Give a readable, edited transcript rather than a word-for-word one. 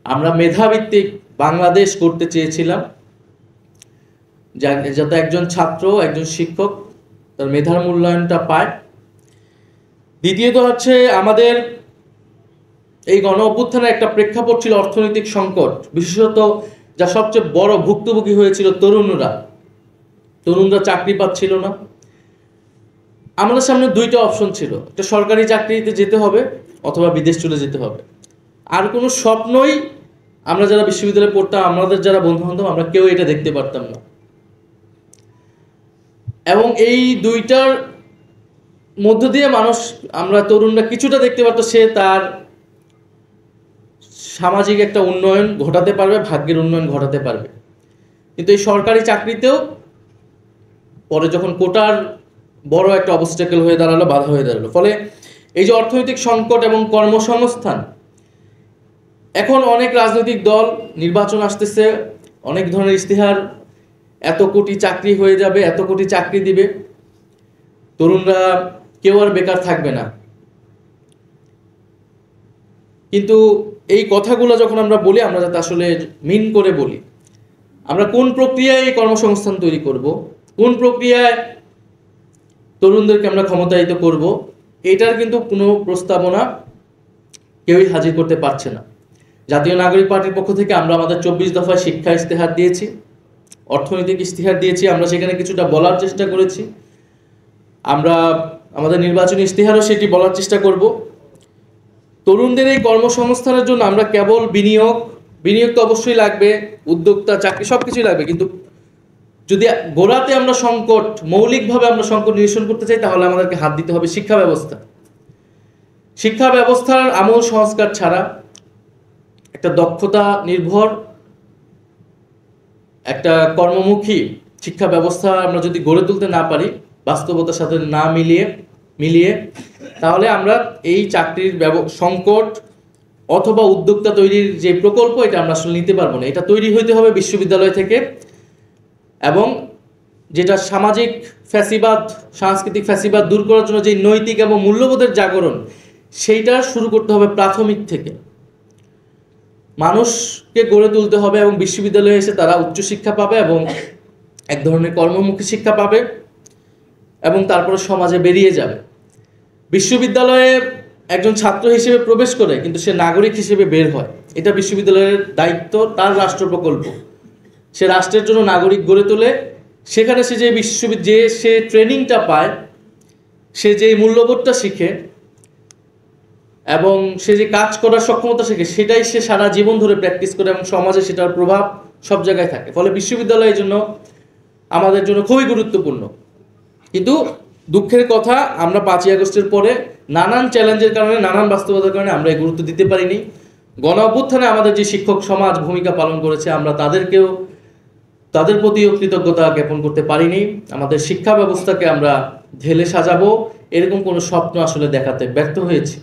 আমরা মেধাভিত্তিক বাংলাদেশ করতে চেয়েছিলাম, যাতে একজন ছাত্র একজন শিক্ষক তার মেধার মূল্যায়নটা পায়। দ্বিতীয়ত হচ্ছে আমাদের এই গণ অভ্যুত্থানের একটা প্রেক্ষাপট ছিল অর্থনৈতিক সংকট, বিশেষত যা সবচেয়ে বড় ভুক্তভোগী হয়েছিল তরুণরা চাকরি পাচ্ছিল না। আমাদের সামনে দুইটা অপশন ছিল, একটা সরকারি চাকরিতে যেতে হবে অথবা বিদেশ চলে যেতে হবে। আর কোনো স্বপ্নই আমরা যারা বিশ্ববিদ্যালয়ে পড়তাম, আমাদের যারা বন্ধু বান্ধব, আমরা কেউ এটা দেখতে পারতাম না। এবং এই দুইটার মধ্য দিয়ে আমরা তরুণরা কিছুটা দেখতে পারতো, সে তার সামাজিক একটা উন্নয়ন ঘটাতে পারবে, ভাগ্যের উন্নয়ন ঘটাতে পারবে। কিন্তু এই সরকারি চাকরিতেও পরে যখন কোটার বড় একটা অবস্টাকেল হয়ে দাঁড়ালো, বাধা হয়ে দাঁড়ালো, ফলে এই যে অর্থনৈতিক সংকট এবং কর্মসংস্থান, এখন অনেক রাজনৈতিক দল, নির্বাচন আসতেছে, অনেক ধরনের ইশতেহার, এত কোটি চাকরি হয়ে যাবে, এত কোটি চাকরি দিবে, তরুণরা কেউ আর বেকার থাকবে না। কিন্তু এই কথাগুলো যখন আমরা বলি, আমরা যাতে আসলে মিন করে বলি, আমরা কোন প্রক্রিয়ায় এই কর্মসংস্থান তৈরি করব, কোন প্রক্রিয়ায় তরুণদেরকে আমরা ক্ষমতায়িত করব, এটার কিন্তু কোনো প্রস্তাবনা কেউই হাজির করতে পারছে না। জাতীয় নাগরিক পার্টির পক্ষ থেকে আমরা আমাদের 24 দফায় শিক্ষা ইশতেহার দিয়েছি, অর্থনৈতিক ইশতেহার দিয়েছি, আমরা সেখানে কিছুটা বলার চেষ্টা করেছি। আমরা আমাদের নির্বাচনী ইশতেহারও সেটি বলার চেষ্টা করব। তরুণদের এই কর্মসংস্থানের জন্য আমরা কেবল বিনিয়োগ তো অবশ্যই লাগবে, উদ্যোক্তা, চাকরি সব কিছুই লাগবে, কিন্তু যদি গোড়াতে আমরা মৌলিকভাবে আমরা সংকট নিরসন করতে চাই, তাহলে আমাদেরকে হাত দিতে হবে শিক্ষা ব্যবস্থার আমূল সংস্কার ছাড়া, একটা দক্ষতা নির্ভর একটা কর্মমুখী শিক্ষা ব্যবস্থা আমরা যদি গড়ে তুলতে না পারি, বাস্তবতার সাথে না মিলিয়ে, তাহলে আমরা এই চাকরির সংকট অথবা উদ্যোক্তা তৈরির যে প্রকল্প, এটা আমরা আসলে নিতে পারবো না। এটা তৈরি হইতে হবে বিশ্ববিদ্যালয় থেকে, এবং যেটা সামাজিক ফ্যাসিবাদ, সাংস্কৃতিক ফ্যাসিবাদ দূর করার জন্য যে নৈতিক এবং মূল্যবোধের জাগরণ, সেইটা শুরু করতে হবে প্রাথমিক থেকে। মানুষকে গড়ে তুলতে হবে, এবং বিশ্ববিদ্যালয়ে এসে তারা উচ্চশিক্ষা পাবে এবং এক ধরনের কর্মমুখী শিক্ষা পাবে, এবং তারপরে সমাজে বেরিয়ে যাবে। বিশ্ববিদ্যালয়ে একজন ছাত্র হিসেবে প্রবেশ করে কিন্তু সে নাগরিক হিসেবে বের হয়, এটা বিশ্ববিদ্যালয়ের দায়িত্ব, তার রাষ্ট্র প্রকল্প। সে রাষ্ট্রের জন্য নাগরিক গড়ে তোলে, সেখানে সে সে ট্রেনিংটা পায়, সে যে মূল্যবোধটা শিখে এবং সে যে কাজ করার সক্ষমতা শিখে, সেটাই সে সারা জীবন ধরে প্র্যাকটিস করে, এবং সমাজে সেটার প্রভাব সব জায়গায় থাকে। ফলে বিশ্ববিদ্যালয়ের জন্য আমাদের জন্য খুবই গুরুত্বপূর্ণ। কিন্তু দুঃখের কথা, আমরা 5ই আগস্টের পরে নানান চ্যালেঞ্জের কারণে, নানান বাস্তবতার কারণে আমরা গুরুত্ব দিতে পারিনি। গণ অভ্যুত্থানে আমাদের যে শিক্ষক সমাজ ভূমিকা পালন করেছে, আমরা তাদের প্রতিও কৃতজ্ঞতা জ্ঞাপন করতে পারিনি। আমাদের শিক্ষা ব্যবস্থাকে আমরা ঢেলে সাজাবো, এরকম কোনো স্বপ্ন আসলে দেখাতে ব্যর্থ হয়েছি।